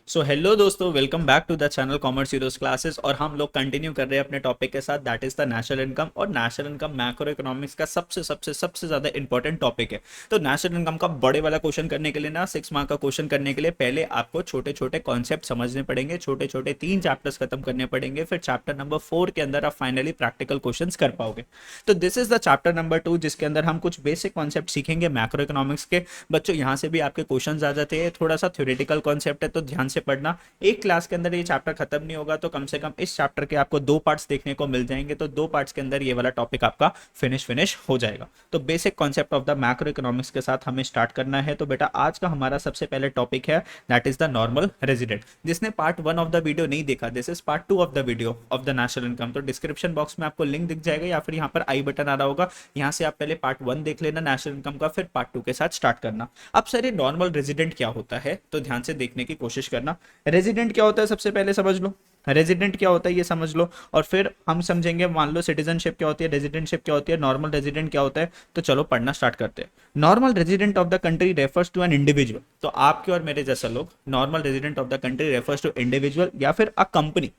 सो hello दोस्तों, welcome back to the channel Commerce Heroes Classes. और हम लोग कंटिन्यू कर रहे हैं अपने टॉपिक के साथ, that is the national income. और नेशनल इनकम मैक्रो इकोनॉमिक्स का सबसे सबसे सबसे ज्यादा इंपॉर्टेंट टॉपिक है। तो नेशनल इनकम का बड़े वाला क्वेश्चन करने के लिए ना, 6 मार्क का क्वेश्चन करने के लिए पहले आपको छोटे छोटे कॉन्सेप्ट समझने पड़ेंगे, छोटे छोटे 3 चैप्टर्स खत्म करने पड़ेंगे, फिर चैप्टर नंबर 4 के अंदर आप फाइनली प्रैक्टिकल क्वेश्चन कर पाओगे। तो this is the chapter number 2, जिसके अंदर हम कुछ बेसिक कॉन्सेप्ट सीखेंगे मैक्रो इकोनॉमिक्स के। बच्चों यहाँ से भी आपके क्वेश्चन आ जाते हैं, थोड़ा सा थ्योरेटिकल कॉन्सेप्ट है तो ध्यान से पढ़ना। एक क्लास के अंदर ये चैप्टर खत्म नहीं होगा, तो कम से कम इस चैप्टर के आपको 2 पार्ट्स देखने को मिल जाएंगे, तो 2 पार्ट्स के अंदर ये वाला टॉपिक आपका फिनिश हो जाएगा। तो basic concept of the macro economics के साथ हमें स्टार्ट करना है। तो बेटा आज का हमारा सबसे पहले टॉपिक है that is the normal resident. जिसने पार्ट 1 ऑफ द वीडियो नहीं देखा, this is part 2 of the video of the national income, तो डिस्क्रिप्शन बॉक्स में आपको लिंक दिख जाएगा या फिर यहाँ पर आई बटन आ रहा होगा, यहाँ से आप पहले पार्ट 1 देख लेना नेशनल इनकम का, फिर पार्ट 2 के साथ स्टार्ट करना। अब सर ये नॉर्मल रेजिडेंट क्या होता है, तो ध्यान से देखने की कोशिश करना। रेजिडेंट क्या होता है सबसे पहले समझ लो। रेजिडेंट क्या होता है ये समझ लो, और फिर हम समझेंगे मान लो सिटीजनशिप क्या होती है, रेजिडेंटशिप क्या होती है, नॉर्मल रेजिडेंट क्या होता है। तो चलो पढ़ना स्टार्ट करते हैं। Normal resident of the country refers to an individual, तो आपके और मेरे जैसा लोग, normal resident of the country refers to individual या फिर a company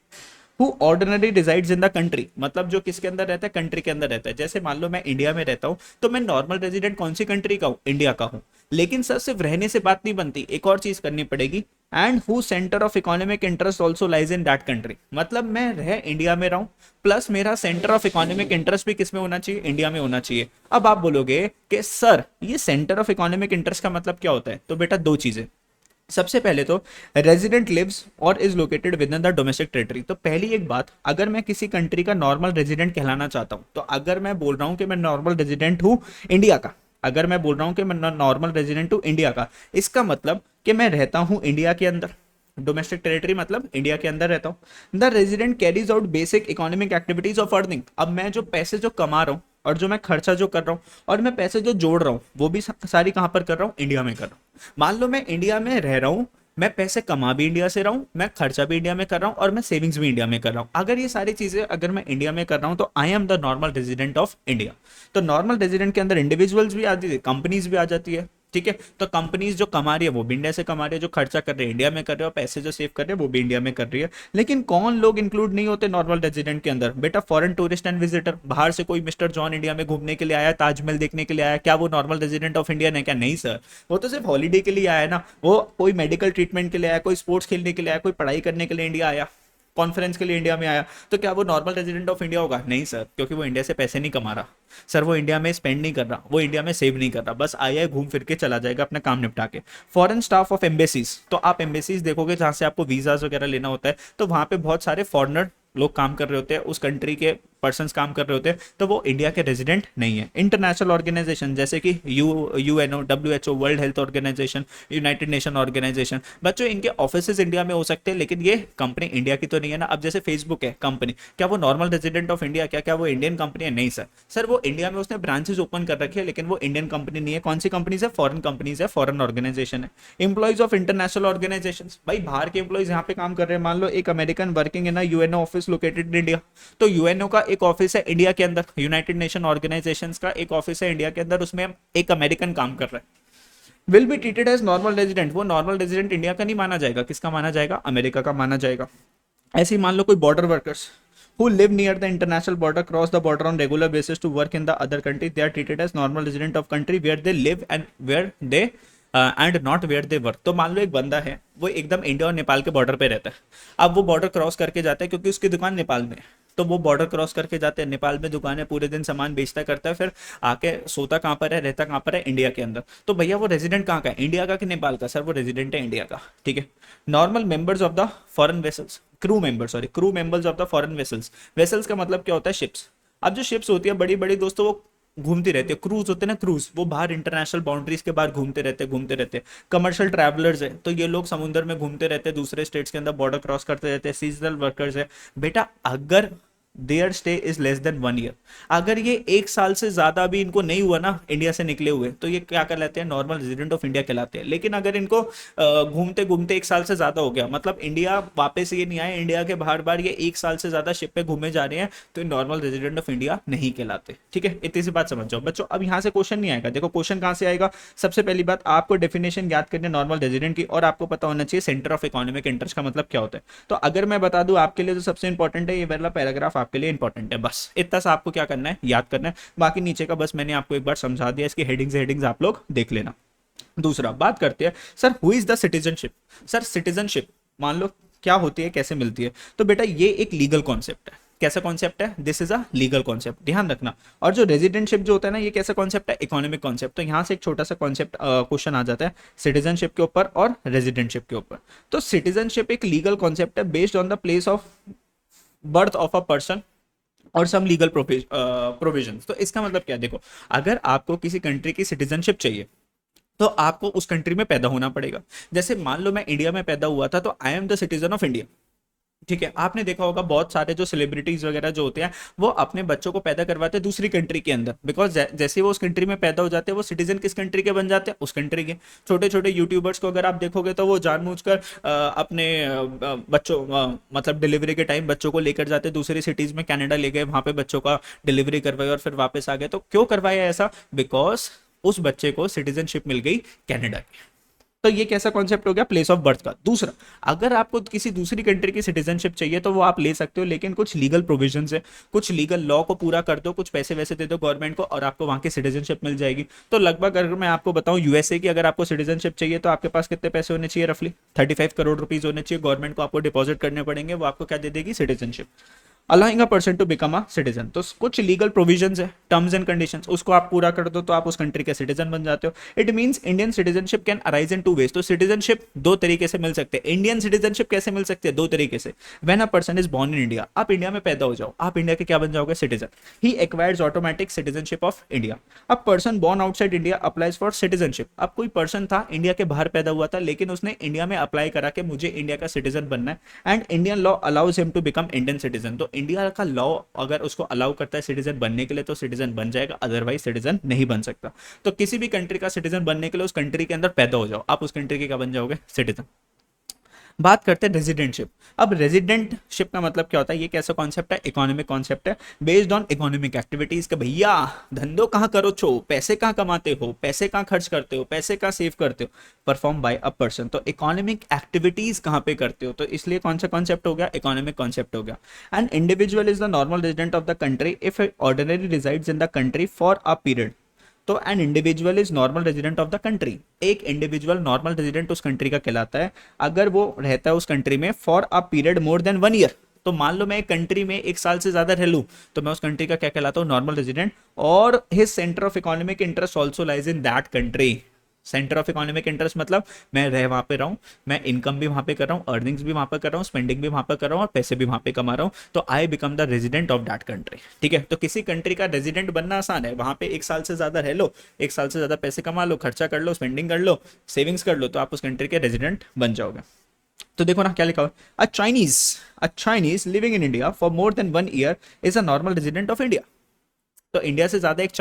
who ordinary resides in the country, मतलब जो किसके अंदर रहता है, कंट्री के अंदर रहता है। जैसे मान लो मैं इंडिया में रहता हूँ, तो मैं नॉर्मल रेजिडेंट कौन सी कंट्री का हूँ, इंडिया का हूँ। लेकिन सर सिर्फ रहने से बात नहीं बनती, एक और चीज करनी पड़ेगी। And who centre of economic interest also lies in that country, मतलब मैं रह इंडिया में रहूं, प्लस मेरा सेंटर ऑफ इकोनॉमिक इंटरेस्ट भी किस में होना चाहिए, इंडिया में होना चाहिए। अब आप बोलोगे कि सर ये सेंटर ऑफ इकोनॉमिक इंटरेस्ट का मतलब क्या होता है, तो बेटा दो चीजें। सबसे पहले तो रेजिडेंट लिव्स और is located with in the domestic territory. तो पहली एक बात, अगर मैं किसी कंट्री का नॉर्मल रेजिडेंट कहलाना चाहता हूं, तो अगर मैं बोल रहा हूं कि मैं नॉर्मल रेजिडेंट हूं इंडिया का, अगर मैं बोल रहा हूं कि मैं नॉर्मल रेजिडेंट हूं इंडिया का, इसका मतलब कि मैं रहता हूं इंडिया के अंदर। डोमेस्टिक टेरिटरी मतलब इंडिया के अंदर रहता हूं। The resident carries out basic economic activities of earning. अब मैं जो पैसे जो कमा रहा हूं और जो मैं खर्चा जो कर रहा हूँ और मैं पैसे जो जोड़ रहा हूँ, वो भी सारी कहां पर कर रहा हूँ, इंडिया में कर रहा हूँ। मान लो मैं इंडिया में रह रहा हूँ, मैं पैसे कमा भी इंडिया से रहा हूँ, मैं खर्चा भी इंडिया में कर रहा हूँ और मैं सेविंग्स भी इंडिया में कर रहा हूँ। अगर ये सारी चीजें अगर मैं इंडिया में कर रहा हूँ, तो I am the normal resident of India. तो नॉर्मल रेजिडेंट के अंदर इंडिविजुअल्स भी आती है, कंपनीज भी आ जाती है। ठीक है, तो कंपनीज जो कमा रही है वो भी इंडिया से कमा रही है, जो खर्चा कर रही है इंडिया में कर रहे हो, पैसे जो सेव कर रहे हैं वो भी इंडिया में कर रही है। लेकिन कौन लोग इंक्लूड नहीं होते नॉर्मल रेजिडेंट के अंदर, बेटा फॉरेन टूरिस्ट एंड विजिटर। बाहर से कोई मिस्टर जॉन इंडिया में घूमने के लिए आया, ताजमहल देखने के लिए आया, क्या वो नॉर्मल रेजिडेंट ऑफ इंडिया है क्या, नहीं सर। वो तो सिर्फ हॉलीडे के लिए आया ना, वो कोई मेडिकल ट्रीटमेंट के लिए आया, कोई स्पोर्ट्स खेलने के लिए आया, कोई पढ़ाई करने के लिए इंडिया आया, कॉन्फ्रेंस के लिए इंडिया में आया। तो क्या वो नॉर्मल रेजिडेंट ऑफ इंडिया होगा, नहीं सर, क्योंकि वो इंडिया से पैसे नहीं कमा रहा सर, वो इंडिया में स्पेंड नहीं कर रहा, वो इंडिया में सेव नहीं कर रहा, बस आया है घूम फिर के चला जाएगा अपना काम निपटा के। फॉरेन स्टाफ ऑफ एम्बेसीज, तो आप एम्बेसीज देखोगे जहां से आपको वीजाज वगैरह लेना होता है, तो वहां पे बहुत सारे फॉरनर लोग काम कर रहे होते हैं, उस कंट्री के पर्सन्स काम कर रहे होते हैं, तो वो इंडिया के रेजिडेंट नहीं है। इंटरनेशनल ऑर्गेनाइजेशन जैसे कि UNO, WHO, World Health Organisation, United Nation Organisation, बच्चों इनके ऑफिसेज इंडिया में हो सकते हैं, लेकिन ये कंपनी इंडिया की तो नहीं है ना। अब जैसे फेसबुक है कंपनी, क्या वो नॉर्मल रेजिडेंट ऑफ इंडिया, क्या क्या वो इंडियन कंपनी है, नहीं सर। सर वो इंडिया में उसने ब्रांचेस ओपन कर रखी है, लेकिन वो इंडियन कंपनी नहीं है। कौन सी कंपनीज है, फॉरेन कंपनीज है, फॉरेन ऑर्गेनाइजेशन है। एम्प्लॉइज ऑफ इंटरनेशनल ऑर्गेनाइजेशन, भाई बाहर के एम्प्लॉइज यहाँ पे काम कर रहे हैं। मान लो एक American working in UNO office located in India, तो यूएनओ का एक ऑफिस है इंडिया के अंदर, यूनाइटेड नेशन ऑर्गेनाइजेशंस का एक ऑफिस है इंडिया के अंदर, उसमें एक अमेरिकन काम कर रहा है, will be treated as normal resident. वो नॉर्मल रेजिडेंट इंडिया का नहीं माना जाएगा, किसका माना जाएगा, अमेरिका का माना जाएगा। ऐसे ही मान लो कोई border workers who live near the international border, cross the border on regular basis to work in the other country, they are treated as normal resident of country where they live and where they and not where they work. तो मान लो एक बंदा है, वो एकदम India और नेपाल के border पे रहता है। अब वो बॉर्डर क्रॉस करके जाता है क्योंकि उसकी दुकान नेपाल में है, तो वो बॉर्डर क्रॉस करके जाते हैं, नेपाल में दुकान है, पूरे दिन सामान बेचता करता है, फिर आके सोता कहाँ पर है, रहता कहाँ पर है, इंडिया के अंदर। तो भैया वो रेजिडेंट कहाँ का है, इंडिया का कि नेपाल का, सर वो रेजिडेंट है इंडिया का। ठीक है। Normal members of the foreign vessels, crew member, sorry crew members of the foreign vessels. Vessels का मतलब क्या होता है, शिप्स। अब जो शिप्स होती है बड़ी बड़ी दोस्तों, वो घूमती रहती है, क्रूज होते हैं ना, क्रूज, वो बाहर इंटरनेशनल बाउंड्रीज के बाहर घूमते रहते। कमर्शियल ट्रैवलर्स है, तो ये लोग समुद्र में घूमते रहते हैं, दूसरे स्टेट्स के अंदर बॉर्डर क्रॉस करते रहते हैं। सीजनल वर्कर्स है, बेटा अगर their stay is less than 1 year. अगर ये 1 साल से ज्यादा भी इनको नहीं हुआ ना इंडिया से निकले हुए, तो ये क्या कहलाते हैं, नॉर्मल रेजिडेंट ऑफ इंडिया कहलाते हैं। लेकिन अगर इनको घूमते घूमते 1 साल से ज्यादा हो गया, मतलब इंडिया वापस ये नहीं आए, इंडिया के बाहर बार ये 1 साल से ज्यादा शिप पे घूमे जा रहे हैं, तो नॉर्मल रेजिडेंट ऑफ इंडिया नहीं कहलाते। ठीक है, इतनी सी बात समझ जाओ बच्चों। अब यहाँ से क्वेश्चन नहीं आएगा। देखो क्वेश्चन कहाँ से आएगा, सबसे पहली बात आपको डेफिनेशन याद करनी है नॉर्मल रेजिडेंट की, और आपको पता होना चाहिए सेंटर ऑफ इकोनॉमिक इंटरेस्ट का मतलब क्या होता है। तो अगर मैं बता दूं आपके लिए, तो सबसे इंपॉर्टेंट है ये वाला पैराग्राफ, आपके लिए इंपॉर्टेंट है। बस इतना सा आपको क्या करना है, याद करना है। बाकी नीचे का बस मैंने आपको एक बार समझा दिया, इसकी हेडिंग्स आप लोग देख लेना। दूसरा बात करते हैं, sir who is the citizenship. Sir citizenship मान लो क्या होती है, कैसे मिलती है। तो बेटा ये एक लीगल कॉन्सेप्ट है। कैसा कॉन्सेप्ट है, this is a legal concept, ध्यान रखना। और जो रेजिडेंटशिप जो होता है ना, ये कैसा कॉन्सेप्ट है, इकोनॉमिक कॉन्सेप्ट। तो यहाँ से एक छोटा सा कॉन्सेप्ट क्वेश्चन आ जाता है सिटीजनशिप के ऊपर और रेजिडेंटशिप के ऊपर। तो सिटीजनशिप एक लीगल कॉन्सेप्ट है based on the place of birth of a person और सम लीगल प्रोविजंस। तो इसका मतलब क्या है, देखो अगर आपको किसी कंट्री की सिटीजनशिप चाहिए, तो आपको उस कंट्री में पैदा होना पड़ेगा। जैसे मान लो मैं इंडिया में पैदा हुआ था, तो I am the citizen of India. ठीक है, आपने देखा होगा बहुत सारे जो सेलिब्रिटीज वगैरह जो होते हैं, वो अपने बच्चों को पैदा करवाते हैं दूसरी कंट्री के अंदर, बिकॉज जैसे वो उस कंट्री में पैदा हो जाते हैं, वो सिटीजन किस कंट्री के बन जाते हैं, उस कंट्री के। छोटे छोटे यूट्यूबर्स को अगर आप देखोगे, तो वो जानबूझकर अपने बच्चों मतलब डिलीवरी के टाइम बच्चों को लेकर जाते दूसरी सिटीज में, कनाडा ले गए, वहां पे बच्चों का डिलीवरी करवाई और फिर वापस आ गए। तो क्यों करवाया ऐसा, बिकॉज उस बच्चे को सिटीजनशिप मिल गई कनाडा की। तो ये कैसा कॉन्सेप्ट हो गया, प्लेस ऑफ बर्थ का। दूसरा, अगर आपको किसी दूसरी कंट्री की सिटीजनशिप चाहिए, तो वो आप ले सकते हो, लेकिन कुछ लीगल प्रोविजंस है, कुछ लीगल लॉ को पूरा कर दो, कुछ पैसे वैसे दे दो गवर्नमेंट को, और आपको वहां की सिटीजनशिप मिल जाएगी। तो लगभग अगर मैं आपको बताऊं यूएसए की अगर आपको सिटीजनशिप चाहिए, तो आपके पास कितने पैसे होने चाहिए, रफली 35 करोड़ रुपीज होने चाहिए, गवर्नमेंट को आपको डिपॉजिट करने पड़ेंगे, वो आपको क्या दे देगी, citizenship, allowing a person to become a citizen. तो कुछ लीगल प्रोविजंस है, टर्म्स एंड कंडीशंस, उसको आप पूरा कर दो, तो आप उस कंट्री के सिटीजन बन जाते हो। It means Indian citizenship can arise in 2 ways. तो सिटीजनशिप दो तरीके से मिल सकते हैं। इंडियन सिटीजनशिप कैसे मिल सकती है, 2 तरीके से। When a person is born in India, आप इंडिया में पैदा हो जाओ, आप इंडिया के क्या बन जाओगे, citizen, he acquires automatic citizenship of India. अब person born outside India applies for citizenship. अब कोई पर्सन था इंडिया के बाहर पैदा हुआ था, लेकिन उसने इंडिया में अप्लाई करा कि मुझे इंडिया का सिटीजन बनना है, and Indian law allows him to become Indian citizen. तो इंडिया का लॉ अगर उसको अलाउ करता है सिटीजन बनने के लिए, तो सिटीजन बन जाएगा, अदरवाइज सिटीजन नहीं बन सकता। तो किसी भी कंट्री का सिटीजन बनने के लिए उस कंट्री के अंदर पैदा हो जाओ, आप उस कंट्री के क्या बन जाओगे, सिटीजन। बात करते हैं रेजिडेंटशिप। अब रेजिडेंटशिप का मतलब क्या होता है, ये कैसा कॉन्सेप्ट है, इकोनॉमिक कॉन्सेप्ट है बेस्ड ऑन इकोनॉमिक एक्टिविटीज। का भैया धंधो कहाँ करो छो, पैसे कहाँ कमाते हो, पैसे कहाँ खर्च करते हो, पैसे कहाँ सेव करते हो, परफॉर्म बाय अ पर्सन। तो इकोनॉमिक एक्टिविटीज कहाँ पे करते हो, तो इसलिए कौन सा कॉन्सेप्ट हो गया, इकोनॉमिक कॉन्सेप्ट हो गया। And individual is the normal resident of the country if ordinary resides in the country for a period. तो an individual is normal resident of the country. एक इंडिविजुअल नॉर्मल रेजिडेंट उस country का कहलाता है अगर वो रहता है उस कंट्री में for a period more than 1 year. तो मान लो मैं एक कंट्री में 1 साल से ज्यादा रह लूं, तो मैं उस कंट्री का क्या कहलाता हूँ, नॉर्मल रेजिडेंट। और his centre of economic interest also lies in that country. Centre of economic interest मतलब मैं रह वहां पे रहा हूं, मैं इनकम भी वहां पे कर रहा हूं, अर्निंग्स भी वहां पे कर रहा हूं, स्पेंडिंग भी वहां पे कर रहा हूं, और पैसे भी वहां पे कमा रहा हूं, तो I become the resident of that country. ठीक है, तो किसी कंट्री का रेजिडेंट बनना आसान है, वहां पे 1 साल से ज्यादा रह लो, 1 साल से ज्यादा पैसे कमा लो, खर्चा कर लो, स्पेंडिंग कर लो, सेविंग्स कर लो, तो आप उस कंट्री के रेजिडेंट बन जाओगे। तो देखो ना क्या लिखा हुआ, a Chinese living in India for more than 1 year is a normal resident of India. तो इंडिया से ज्यादा एक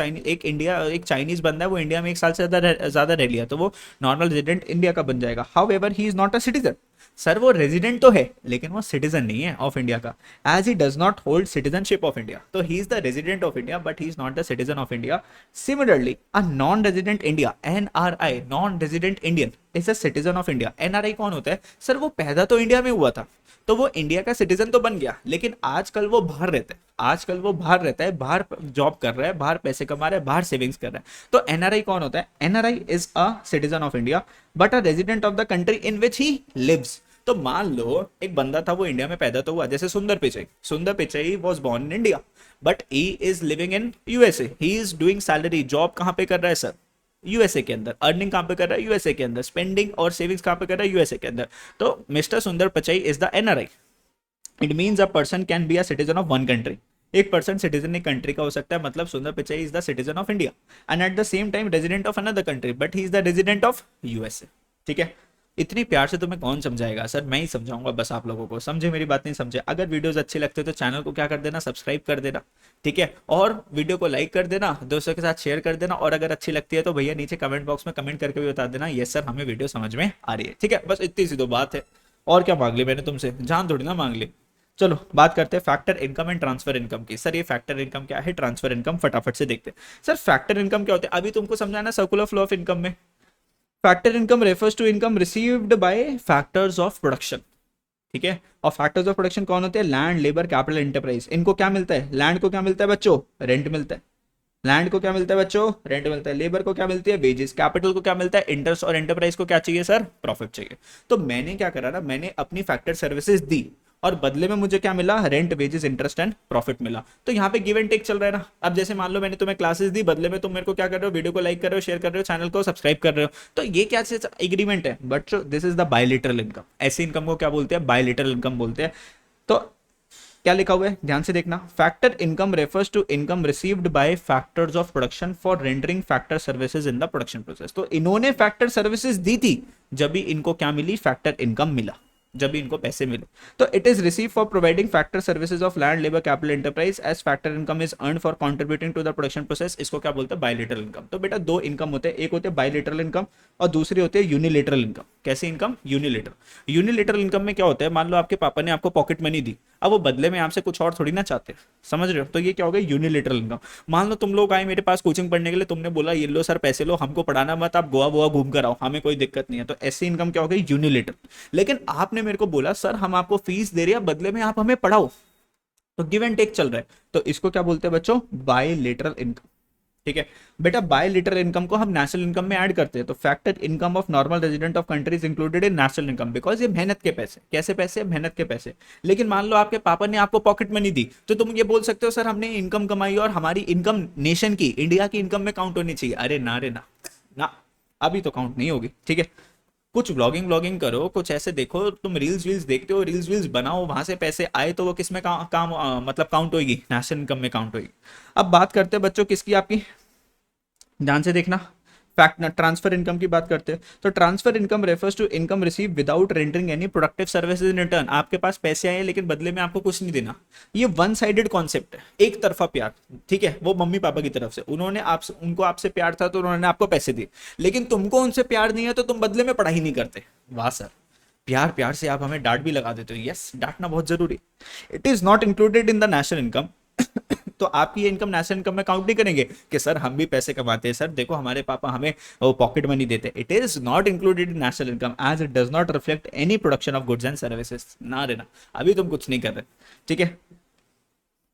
चाइनीज बंदा है, वो इंडिया में 1 साल से ज्यादा रह लिया, तो वो नॉर्मल रेजिडेंट इंडिया का बन जाएगा। However he is not a citizen. Sir वो रेजिडेंट तो है, लेकिन वो सिटीजन नहीं है ऑफ इंडिया का, as he does not hold citizenship of India. तो he is the resident of India, but he is not the citizen of India. Similarly a non resident India, NRI, non resident Indian, is a citizen of India. NRI कौन होता है, sir वो पैदा तो India में हुआ था, तो वो इंडिया का सिटीजन तो बन गया, लेकिन आजकल वो बाहर रहता है, बाहर जॉब कर रहा है, बाहर पैसे कमा रहा है, बाहर सेविंग्स कर रहा है। तो एनआरआई कौन होता है, NRI is a citizen of India but a resident of the country in which he lives. तो मान लो एक बंदा था, वो इंडिया में पैदा तो हुआ, जैसे सुंदर Pichai was born in India, but he is living in USA, he is doing salary job, कहां पे कर रहा है सर, यूएसए के अंदर, अर्निंग कहां पे कर रहा है, यूएसए के अंदर, स्पेंडिंग और सेविंग्स कहां पे कर रहा है, यूएसए के अंदर। तो मिस्टर सुंदर Pichai is the NRI. It means a person can be a citizen of one country. एक पर्सन सिटीजन एक कंट्री का हो सकता है, मतलब सुंदर Pichai is the citizen of India and at the same time resident of another country, but he is the resident of USA. ठीक है, इतनी प्यार से तुम्हें कौन समझाएगा सर, मैं ही समझाऊंगा बस आप लोगों को, समझे मेरी बात नहीं समझे। अगर वीडियोस अच्छे लगते तो चैनल को क्या कर देना, सब्सक्राइब कर देना, ठीक है, और वीडियो को लाइक कर देना, दोस्तों के साथ शेयर कर देना, और अगर अच्छी लगती है तो भैया नीचे कमेंट बॉक्स में कमेंट करके भी बता देना यस सर हमें वीडियो समझ में आ रही है, ठीक है, बस इतनी सी तो बात है। और क्या मांग ली मैंने तुमसे, जान थोड़ी ना मांग ली। चलो बात करते हैं factor income and transfer income की। सर ये फैक्टर इनकम क्या है, ट्रांसफर इनकम फटाफट से देखते हैं। सर फैक्टर इनकम क्या होता है, अभी तुमको समझाना सर्कुलर फ्लो ऑफ इनकम में। Factor income refers to income received by factors of production, ठीक है, और फैक्टर्स ऑफ प्रोडक्शन कौन होते हैं, लैंड, लेबर, कैपिटल, एंटरप्राइज। इनको क्या मिलता है, लैंड को क्या मिलता है बच्चों, रेंट मिलता है, लैंड को क्या मिलता है बच्चों, रेंट मिलता है, लेबर को क्या मिलती है, वेजेस, कैपिटल को क्या मिलता है, इंटरेस्ट, और एंटरप्राइज को क्या चाहिए सर, प्रॉफिट चाहिए। तो मैंने क्या करा ना, मैंने अपनी फैक्टर सर्विसेज दी और बदले में मुझे क्या मिला, rent, wages, interest and profit मिला। तो यहाँ पे गिव एंड टेक चल रहा है ना। अब जैसे मान लो मैंने तुम्हें क्लासेस दी, बदले में तुम मेरे को क्या कर रहे हो, वीडियो को लाइक कर रहे हो, शेयर कर रहे हो, चैनल को सब्सक्राइब कर रहे हो, तो ये क्या एग्रीमेंट है, but this is the बायलिटरल income. ऐसी इनकम को क्या बोलते हैं, बायलिटरल इनकम बोलते हैं। तो क्या लिखा हुआ है ध्यान से देखना, factor income refers to income received by factors of production for rendering factor services in the production process. तो इन्होंने फैक्टर सर्विसेज दी थी, जब भी इनको क्या मिली, फैक्टर इनकम मिला, जब भी इनको पैसे मिले। तो it is receive for providing factor services of land, labour, capital, enterprise as factor income is earn for contributing to the production process. इसको क्या बोलते हैं, बायलिटरल इनकम। तो बेटा दो इनकम होते हैं, एक होते हैं बायलिटरल इनकम और दूसरी होती है यूनिलेटरल इनकम। कैसी इनकम, यूनिलेटरल। यूनिलेटरल इनकम में क्या होता है, मान लो आपके पापा ने आपको पॉकेट मनी दी, अब वो बदले में आपसे कुछ और थोड़ी ना चाहते, समझ रहे हो, तो ये क्या हो गया, यूनिलेटरल इनकम। मान लो तुम लोग आए मेरे पास कोचिंग पढ़ने के लिए, तुमने बोला ये लो सर पैसे लो, हमको पढ़ाना मत, आप गोवा वोवा घूम कर आओ, हमें कोई दिक्कत नहीं है, तो ऐसी इनकम क्या हो गई, यूनिलेटरल। लेकिन आपने मेरे को बोला सर हम आपको फीस दे रहे हैं, बदले में आप हमें पढ़ाओ, तो गिव एंड टेक चल रहा है, तो इसको क्या बोलते हैं बच्चों, बायलेटरल इनकम, ठीक है। बेटा बायलिटरल इनकम को हम नेशनल इनकम में ऐड करते हैं, तो factor income of normal resident of countries included in national income, because ये मेहनत के पैसे, कैसे पैसे, मेहनत के पैसे। लेकिन मान लो आपके पापा ने आपको पॉकेट मनी दी, तो तुम ये बोल सकते हो सर हमने इनकम कमाई और हमारी इनकम नेशन की, इंडिया की इनकम में काउंट होनी चाहिए। अरे ना रे ना, ना अभी तो काउंट नहीं होगी, ठीक है। कुछ व्लॉगिंग करो, कुछ ऐसे देखो, तुम रील्स वील्स देखते हो, रील्स वील्स बनाओ, वहां से पैसे आए तो वो किस में काम मतलब काउंट होगी, नेशनल इनकम में काउंट होगी। अब बात करते हैं बच्चों किसकी, आपकी, ध्यान से देखना, फैक्ट ट्रांसफर इनकम की बात करते हैं। तो transfer income refers to income receive without rendering any productive services in return. आपके पास पैसे आए लेकिन बदले में आपको कुछ नहीं देना, ये वन साइडेड कॉन्सेप्ट है, एक तरफा प्यार, ठीक है। वो मम्मी पापा की तरफ से, उन्होंने आपसे, उनको आपसे प्यार था तो उन्होंने आपको पैसे दिए, लेकिन तुमको उनसे प्यार नहीं है तो तुम बदले में पढ़ाई नहीं करते। वाह सर, प्यार प्यार से आप हमें डांट भी लगा देते हो। यस, डांटना बहुत जरूरी। It is not included in the national income. तो आपकी ये इनकम नेशनल इनकम में काउंट नहीं करेंगे कि सर हम भी पैसे कमाते हैं, सर देखो हमारे पापा हमें पॉकेट मनी देते हैं। It is not included in national income as it does not reflect any production of goods and services. ना रे ना, अभी तुम कुछ नहीं कर रहे, ठीक है।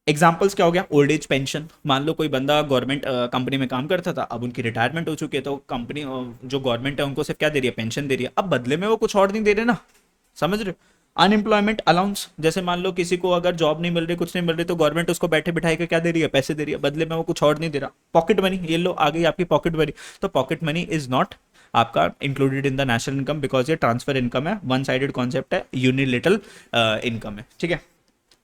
एग्जाम्पल्स क्या हो गया, ओल्ड एज पेंशन। मान लो कोई बंदा गवर्नमेंट कंपनी में काम करता था, अब उनकी रिटायरमेंट हो चुकी है, तो कंपनी जो गवर्नमेंट है उनको सिर्फ क्या दे रही है, पेंशन दे रही है, अब बदले में वो कुछ और नहीं दे रहे ना, समझ रहे हो। अनएम्प्लॉयमेंट अलाउंस, जैसे मान लो किसी को अगर जॉब नहीं मिल रही, कुछ नहीं मिल रही, तो गवर्नमेंट उसको बैठे बिठाई के क्या दे रही है, पैसे दे रही है, बदले में वो कुछ और नहीं दे रहा। पॉकेट मनी, ये लो आ गई आपकी पॉकेट मनी। तो पॉकेट मनी इज नॉट आपका included in the national income, because ये ट्रांसफर इनकम है, वन साइडेड कॉन्सेप्ट है, यूनिलेटरल इनकम है, ठीक है।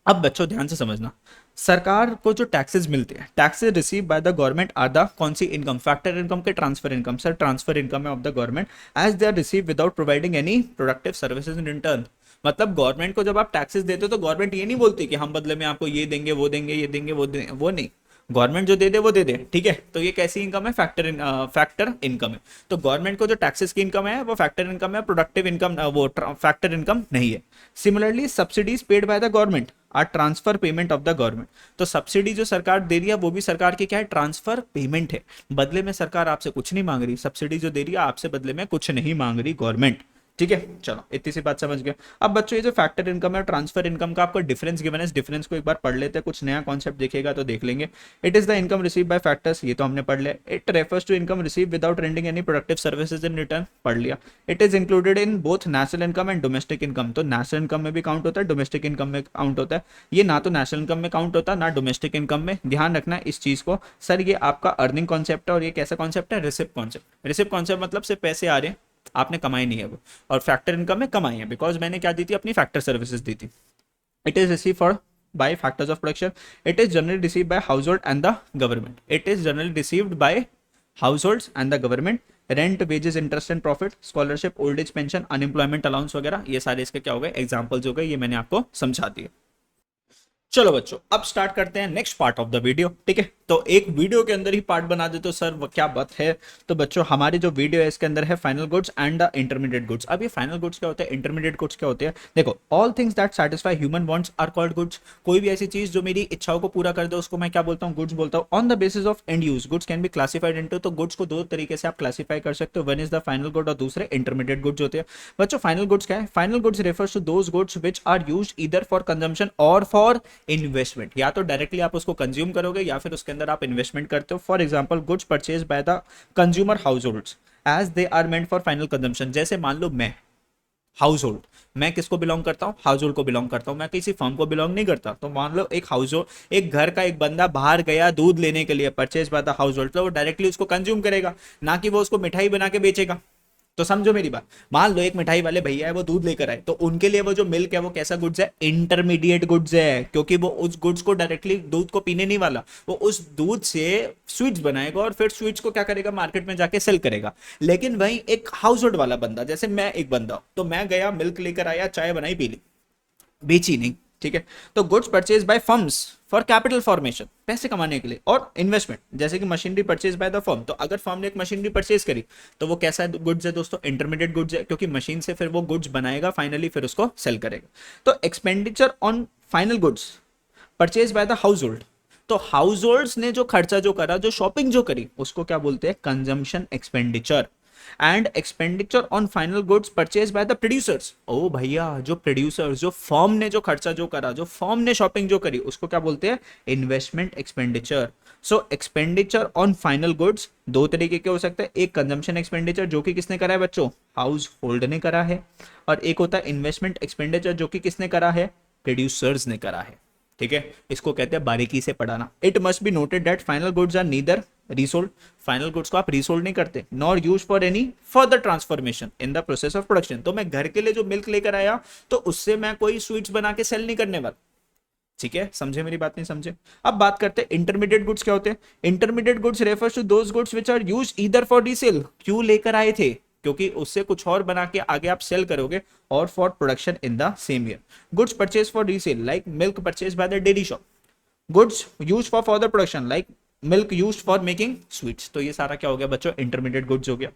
अब बच्चों ध्यान से समझना, सरकार को जो टैक्सेस मिलते हैं, taxes receive by the government are the कौन सी इनकम, फैक्टर इनकम के transfer income. Sir transfer income है of the government as they are receive without providing any productive services in return. मतलब गवर्नमेंट को जब आप टैक्सेस देते हो तो गवर्नमेंट ये नहीं बोलती कि हम बदले में आपको ये देंगे, वो देंगे, ये देंगे, वो देंगे, वो नहीं, गवर्नमेंट जो दे दे वो दे दे, ठीक है। तो ये कैसी इनकम है, फैक्टर इनकम है। तो गवर्नमेंट को जो टैक्सेस की इनकम है वो फैक्टर इनकम है, प्रोडक्टिव इनकम वो फैक्टर इनकम नहीं है। Similarly subsidies paid by the government are transfer payment of the government. तो सब्सिडी जो सरकार दे रही है वो भी सरकार की क्या है, ट्रांसफर पेमेंट है। बदले में सरकार आपसे कुछ नहीं मांग रही, सब्सिडी जो दे रही है आपसे बदले में कुछ नहीं मांग रही गवर्नमेंट, ठीक है। चलो इतनी सी बात समझ गए। अब बच्चों ये जो फैक्टर इनकम है, ट्रांसफर इनकम का आपको डिफरेंस गिवन है, इस डिफरेंस को एक बार पढ़ लेते हैं, कुछ नया कॉन्सेप्ट दिखेगा तो देख लेंगे। It is the income receive by factors, ये तो हमने पढ़ लिया। It refers to income receive without rendering any productive services in return, पढ़ लिया। It is included in both national income and domestic income. तो नेशनल इनकम में भी काउंट होता है, डोमेस्टिक इनकम में काउंट होता है। ये ना तो नेशनल इनकम में काउंट होता है ना डोमेस्टिक इनकम में, ध्यान रखना इस चीज को। सर ये आपका अर्निंग कॉन्सेप्ट है और ये कैसा कॉन्सेप्ट है, रिसिप्ट कॉन्सेप्ट। रिसिप्ट कॉन्सेप्ट मतलब सिर्फ पैसे आ रहे हैं, आपने कमाई नहीं है वो। और फैक्टर इनकम में कमाई है, बिकॉज मैंने क्या दी थी, अपनी फैक्टर सर्विसेज दी थी। It is receive for by factors of production. It is generally receive by household and the government. It is generally received by households and the government. Rent, wages, interest and profit, scholarship, old age pension, unemployment allowance वगैरह, ये सारे इसके क्या हो गए, examples हो गए, ये मैंने आपको समझा दिए। चलो बच्चों अब स्टार्ट करते हैं next part of the video. ठीक है, तो एक वीडियो के अंदर ही पार्ट बना दे तो सर वो क्या बात है। तो बच्चों हमारी जो वीडियो है इसके अंदर है final goods and the intermediate goods. अब ये फाइनल गुड्स क्या होते हैं, इंटरमीडिएट गुड्स क्या होते हैं, देखो all things that satisfy human wants are called goods. कोई भी ऐसी चीज जो मेरी इच्छाओं को पूरा कर दे उसको मैं क्या बोलता हूँ, गुड्स बोलता हूँ। On the basis of and use goods can be classified into, तो गुड्स को दो तरीके से आप क्लासिफाई कर सकते हो, one is the final good और दूसरे इंटरमीडिएट गुड्स होते हैं। बच्चों फाइनल गुड्स क्या है, final goods refers to those goods which are used either for consumption और फॉर इन्वेस्टमेंट। या तो डायरेक्टली आप उसको कंज्यूम करोगे या फिर उसके अंदर आप इन्वेस्टमेंट करते हो। For example goods purchase by the consumer households as they are meant for final consumption. जैसे मान लो मैं हाउस होल्ड, मैं किसको बिलोंग करता हूँ, हाउस होल्ड को बिलोंग करता हूँ, मैं किसी फर्म को बिलोंग नहीं करता। तो मान लो एक हाउस होल्ड, एक घर का एक बंदा बाहर गया दूध लेने के लिए, purchase by the house hold, तो वो डायरेक्टली उसको कंज्यूम करेगा, ना कि वो उसको मिठाई बना के बेचेगा। तो समझो मेरी बात, मान लो एक मिठाई वाले भैया है वो दूध लेकर आए, तो उनके लिए वो जो मिल्क है वो कैसा गुड्स है, इंटरमीडिएट गुड्स है, क्योंकि वो उस गुड्स को डायरेक्टली दूध को पीने नहीं वाला, वो उस दूध से स्वीट्स बनाएगा और फिर स्वीट्स को क्या करेगा, मार्केट में जाके सेल करेगा। लेकिन वहीं एक हाउस होल्ड वाला बंदा, जैसे मैं एक बंदा हूं, तो मैं गया मिल्क लेकर आया, चाय बनाई पी ली, बेची नहीं। ठीक है, तो goods purchase bye firms for capital formation, पैसे कमाने के लिए, और इन्वेस्टमेंट जैसे कि machinery purchase by the firm. तो अगर फर्म ने एक मशीनरी परचेज करी तो वो कैसा गुड्स है दोस्तों, इंटरमीडिएट गुड्स है, क्योंकि मशीन से फिर वो गुड्स बनाएगा, फाइनली फिर उसको सेल करेगा। तो expenditure on final goods purchase by the house hold, तो हाउस होल्ड्स ने जो खर्चा जो करा, जो शॉपिंग जो करी, उसको क्या बोलते हैं, consumption expenditure. And expenditure on final goods purchase by the producers, ओ भैया जो प्रोड्यूसर्स, जो फर्म ने जो खर्चा जो करा, जो फर्म ने शॉपिंग जो करी, उसको क्या बोलते हैं, investment expenditure. So expenditure on final goods दो तरीके के हो सकते हैं, एक कंजम्पशन एक्सपेंडिचर जो कि किसने करा है बच्चों, हाउस होल्ड ने करा है, और एक होता है इन्वेस्टमेंट एक्सपेंडिचर जो कि किसने करा है, प्रोड्यूसर्स ने करा है। ठीक है, इसको कहते हैं बारीकी से पढ़ाना। It must be noted that final goods are neither resold, final goods को आप रीसोल्ड नहीं करते, nor use for any further transformation in the process of production. तो मैं घर के लिए जो मिल्क लेकर आया तो उससे मैं कोई स्वीट्स बना के सेल नहीं करने वाला। ठीक है, समझे मेरी बात, नहीं समझे। अब बात करते हैं इंटरमीडिएट गुड्स क्या होते हैं। Intermediate goods refers to those goods which are used either for resale, क्यों लेकर आए थे, क्योंकि उससे कुछ और बना के आगे आप सेल करोगे, और for production in the same year. Goods purchase for resale like milk purchase by the dairy shop, goods use for further production like milk use for making sweets. तो ये सारा क्या हो गया बच्चों, इंटरमीडिएट गुड्स हो गया।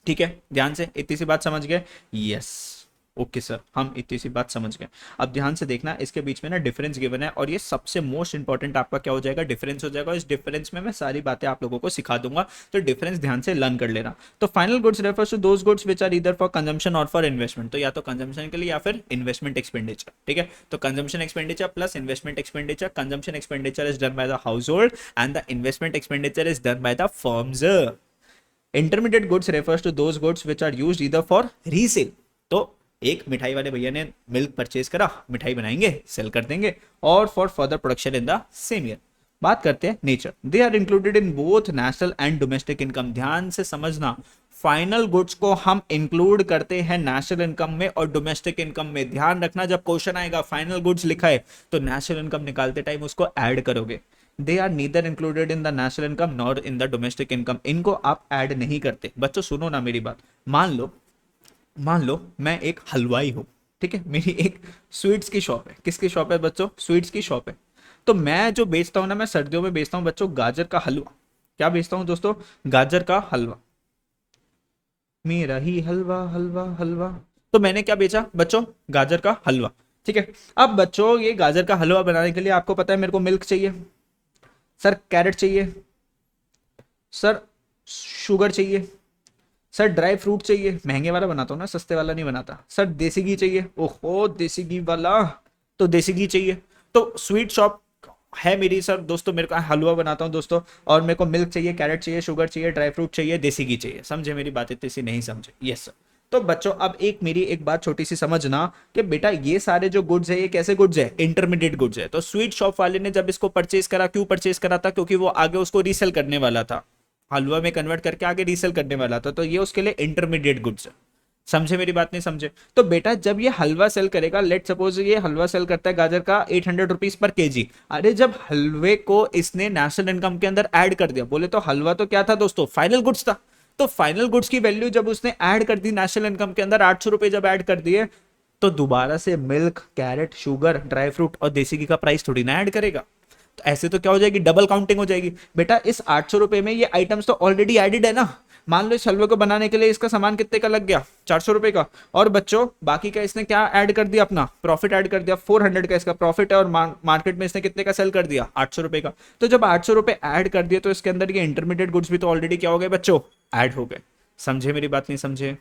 ठीक है, ध्यान से इतनी सी बात समझ गए, यस ओके सर, हम इतनी सी बात समझ गए। अब ध्यान से देखना, इसके बीच में ना डिफरेंस गिवन है, और ये सबसे मोस्ट इंपॉर्टेंट आपका क्या हो जाएगा, डिफरेंस हो जाएगा। इस डिफरेंस में मैं सारी बातें आप लोगों को सिखा दूंगा, तो डिफरेंस ध्यान से लर्न कर लेना। तो final goods refers to those goods which are either for consumption और फॉर इन्वेस्टमेंट, तो या तो कंजम्पशन के लिए या फिर इन्वेस्टमेंट एक्सपेंडिचर। ठीक है, तो consumption expenditure plus investment expenditure, consumption expenditure is done by the household and the investment expenditure is done by the firms. Intermediate goods refers to those goods which are used either for resale, तो एक मिठाई वाले भैया ने milk purchase करा, मिठाई बनाएंगे, cell कर देंगे, और for further production in the same year. बात करते हैं nature, they are included in both national and domestic income. ध्यान से समझना, फाइनल गुड्स को हम इंक्लूड करते हैं नेशनल इनकम में और डोमेस्टिक इनकम में। ध्यान रखना, जब क्वेश्चन आएगा फाइनल गुड्स लिखा है तो नेशनल इनकम निकालते टाइम उसको ऐड करोगे। They are neither included in the national income nor in the domestic income, इनको आप ऐड नहीं करते। बच्चों सुनो ना मेरी बात, मान लो मैं एक हलवाई हूं, ठीक है, मेरी एक स्वीट्स की शॉप है। किसकी शॉप है बच्चों, स्वीट्स की शॉप है। तो मैं जो बेचता हूं ना, मैं सर्दियों में बेचता हूं बच्चों गाजर का हलवा। क्या बेचता हूं दोस्तों, गाजर का हलवा, मेरा ही हलवा हलवा हलवा। तो मैंने क्या बेचा बच्चों, गाजर का हलवा। ठीक है, अब बच्चों ये गाजर का हलवा बनाने के लिए आपको पता है मेरे को मिल्क चाहिए, सर कैरेट चाहिए, सर शुगर चाहिए, सर ड्राई फ्रूट चाहिए, महंगे वाला बनाता हूँ ना, सस्ते वाला नहीं बनाता। सर देसी घी चाहिए, ओहो देसी घी वाला, तो देसी घी चाहिए। तो स्वीट शॉप है मेरी सर दोस्तों, मेरे को हलवा बनाता हूँ दोस्तों, और मेरे को मिल्क चाहिए, कैरेट चाहिए, शुगर चाहिए, ड्राई फ्रूट चाहिए, देसी घी चाहिए। समझे मेरी बात, इतनी सी नहीं समझे, यस सर। तो बच्चों अब एक मेरी एक बात छोटी सी समझना कि बेटा ये सारे जो गुड्स है ये कैसे गुड्स है, इंटरमीडिएट गुड्स है। तो स्वीट शॉप वाले ने जब इसको परचेज करा, क्यों परचेज करा था, क्योंकि वो आगे उसको रीसेल करने वाला था, हलवा में कन्वर्ट करके आगे रीसेल करने वाला था, तो ये उसके लिए इंटरमीडिएट गुड्स है। समझे मेरी बात, नहीं समझे। तो बेटा जब ये हलवा सेल करेगा, लेट सपोज ये हलवा सेल करता है गाजर का 800 रुपीज पर केजी। अरे जब हलवे को इसने नेशनल इनकम के अंदर ऐड कर दिया, बोले तो हलवा तो क्या था दोस्तों, फाइनल गुड्स था। तो फाइनल गुड्स की वैल्यू जब उसने ऐड कर दी नेशनल इनकम के अंदर, 800 रुपए जब ऐड कर दिए, तो दोबारा से milk, carrot, sugar, dry fruit और देसी घी का प्राइस थोड़ी ना ऐड करेगा। तो ऐसे तो क्या हो जाएगी, डबल काउंटिंग हो जाएगी। बेटा इस 800 रुपए में ये आइटम्स तो ऑलरेडी एडिड है ना। मान लो इस हलवे को बनाने के लिए इसका सामान कितने का लग गया, 400 रुपए का, और बच्चों बाकी का इसने क्या ऐड कर दिया, अपना प्रॉफिट ऐड कर दिया, 400 का इसका प्रॉफिट है, और मार्केट में इसने कितने का सेल कर दिया, 800 रुपए का। तो जब 800 रुपए ऐड कर दिए तो इसके अंदर ये इंटरमीडिएट गुड्स भी तो ऑलरेडी क्या हो गए बच्चों, ऐड हो गए। समझे मेरी बात, नहीं समझे?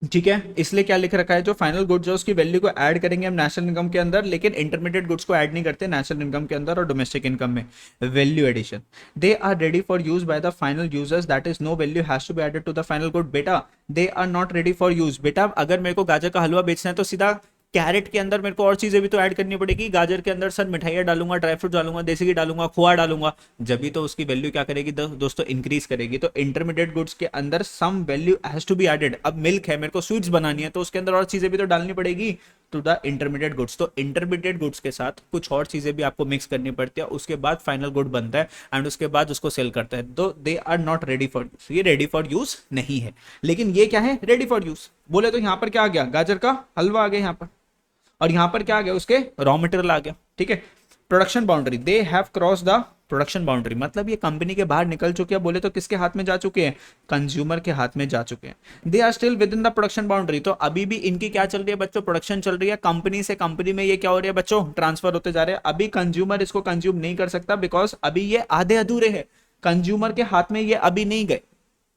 ठीक है, इसलिए क्या लिख रखा है, जो फाइनल गुड्स है उसकी वैल्यू को ऐड करेंगे हम नेशनल इनकम के अंदर, लेकिन इंटरमीडिएट गुड्स को ऐड नहीं करते नेशनल इनकम के अंदर और डोमेस्टिक इनकम में। Value addition, they are ready for use by the final users, that is no value has to be added to the final good. बेटा they are not ready for use, बेटा अगर मेरे को गाजर का हलवा बेचना है तो सीधा कैरेट के अंदर मेरे को और चीजें भी तो ऐड करनी पड़ेगी। गाजर के अंदर सर मिठाइयाँ डालूंगा, ड्राई फ्रूट डालूंगा, देसी घी डालूंगा, खोआ डालूंगा, जब भी तो उसकी वैल्यू क्या करेगी दोस्तों, इंक्रीज करेगी। तो इंटरमीडिएट गुड्स के अंदर some value has to be added. अब मिल्क है, मेरे को स्वीट्स बनानी है, तो उसके अंदर और चीजें भी तो डालनी पड़ेगी टू द इंटरमीडिएट गुड्स। तो इंटरमीडिएट गुड्स के साथ कुछ और चीजें भी आपको मिक्स करनी पड़ती है, उसके बाद फाइनल गुड बनता है एंड उसके बाद उसको सेल करता है। तो they are not ready for use, ये रेडी फॉर यूज नहीं है। लेकिन ये क्या है, रेडी फॉर यूज। बोले तो यहाँ पर क्या आ गया, गाजर का हलवा आ गया यहाँ पर, और यहां पर क्या आ गया, उसके रॉ मटेरियल आ गया। ठीक है, production boundary, they have cross the production boundary, मतलब ये कंपनी के बाहर निकल चुके हैं। बोले तो किसके हाथ में जा चुके हैं, कंज्यूमर के हाथ में जा चुके हैं। They are still within the production boundary, तो अभी भी इनकी क्या चल रही है बच्चों, प्रोडक्शन चल रही है। कंपनी से कंपनी में ये क्या हो रही है बच्चों, ट्रांसफर होते जा रहे हैं। अभी कंज्यूमर इसको कंज्यूम नहीं कर सकता, बिकॉज अभी ये आधे अधूरे है, कंज्यूमर के हाथ में ये अभी नहीं गए।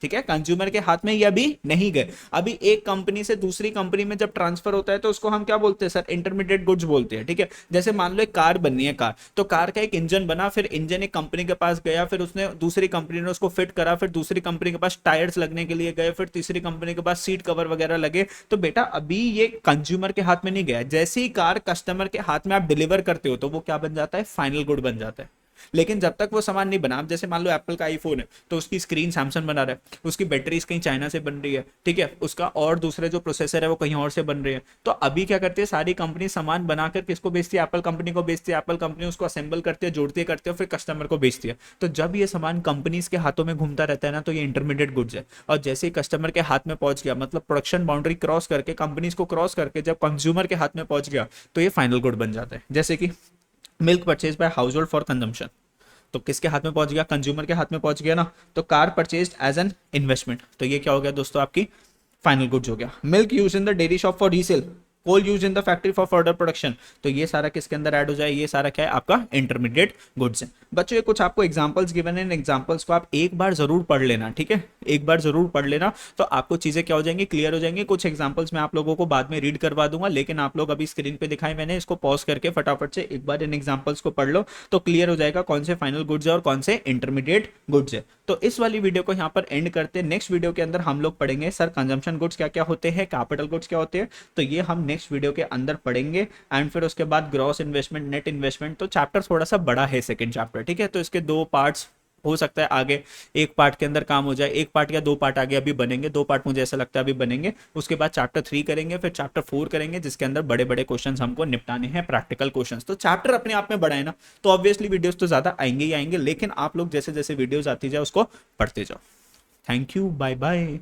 ठीक है, कंज्यूमर के हाथ में ये अभी नहीं गए। अभी एक कंपनी से दूसरी कंपनी में जब ट्रांसफर होता है तो उसको हम क्या बोलते हैं सर, इंटरमीडिएट गुड्स बोलते हैं। ठीक है, जैसे मान लो एक कार बननी है, कार, तो कार का एक इंजन बना, फिर इंजन एक कंपनी के पास गया, फिर उसने दूसरी कंपनी ने उसको फिट करा, फिर दूसरी कंपनी के पास टायर्स लगने के लिए गए, फिर तीसरी कंपनी के पास सीट कवर वगैरह लगे। तो बेटा अभी ये कंज्यूमर के हाथ में नहीं गया, जैसे ही कार कस्टमर के हाथ में आप डिलीवर करते हो तो वो क्या बन जाता है, फाइनल गुड बन जाता है। लेकिन जब तक वो सामान नहीं बना, जैसे मान लो एप्पल का आईफोन है, तो उसकी स्क्रीन सैमसंग बना रहा है, उसकी बैटरीज कहीं चाइना से बन रही है, ठीक है, उसका और दूसरे जो प्रोसेसर है वो कहीं और से बन रही है। तो अभी क्या करती है, सारी कंपनी सामान बनाकर किसको बेचती है, एप्पल कंपनी को बेचती है। एप्पल कंपनी उसको असेंबल करती है, जोड़ती करती है, फिर कस्टमर को बेचती है। तो जब ये सामान कंपनीज के हाथों में घूमता रहता है ना, तो ये इंटरमीडिएट गुड्स है। और जैसे ही कस्टमर के हाथ में पहुंच गया, मतलब प्रोडक्शन बाउंड्री क्रॉस करके, कंपनीज को क्रॉस करके जब कंज्यूमर के हाथ में पहुंच गया, तो ये फाइनल गुड बन जाता है। जैसे कि milk purchase by house hold for consumption, तो किसके हाथ में पहुंच गया, कंज्यूमर के हाथ में पहुंच गया ना। तो car purchased as an investment, तो ये क्या हो गया दोस्तों, आपकी फाइनल गुड्स हो गया। Milk use in the dairy shop for resale, coal use in the factory for further production, तो ये सारा किसके अंदर ऐड हो जाए, ये सारा क्या है, आपका इंटरमीडिएट गुड्स है। बच्चों ये कुछ आपको एग्जांपल्स गिवन है, इन एग्जांपल्स को आप एक बार जरूर पढ़ लेना। ठीक है, एक बार जरूर पढ़ लेना, तो आपको चीजें क्या हो जाएंगी, क्लियर हो जाएंगी। कुछ एग्जांपल्स मैं आप लोगों को बाद में रीड करवा दूंगा, लेकिन आप लोग अभी स्क्रीन पे दिखाई मैंने, इसको पॉज करके फटाफट से एक बार इन एग्जांपल्स को पढ़ लो, तो क्लियर हो जाएगा कौन से फाइनल गुड्स है और कौन से इंटरमीडिएट गुड्स है। तो इस वाली वीडियो को यहाँ पर एंड करते हैं। नेक्स्ट वीडियो के अंदर हम लोग पढ़ेंगे सर कंजम्पशन गुड्स क्या क्या होते हैं, कैपिटल गुड्स क्या होते हैं, तो ये हम नेक्स्ट वीडियो के अंदर पढ़ेंगे। एंड फिर उसके बाद ग्रॉस इन्वेस्टमेंट, नेट इन्वेस्टमेंट, तो चैप्टर थोड़ा सा बड़ा है सेकंड चैप्टर। ठीक है, तो इसके 2 पार्ट्स हो सकता है आगे एक पार्ट के अंदर काम हो जाए, एक पार्ट या 2 पार्ट आगे अभी बनेंगे, 2 पार्ट मुझे ऐसा लगता है अभी बनेंगे। उसके बाद चैप्टर 3 करेंगे, फिर चैप्टर 4 करेंगे, जिसके अंदर बड़े बड़े क्वेश्चंस हमको निपटाने हैं, प्रैक्टिकल क्वेश्चंस। तो चैप्टर अपने आप में बड़ा है ना, तो ऑब्वियसली वीडियोस तो ज्यादा आएंगे ही आएंगे, लेकिन आप लोग जैसे जैसे वीडियोस आती जाए उसको पढ़ते जाओ। Thank you, bye bye.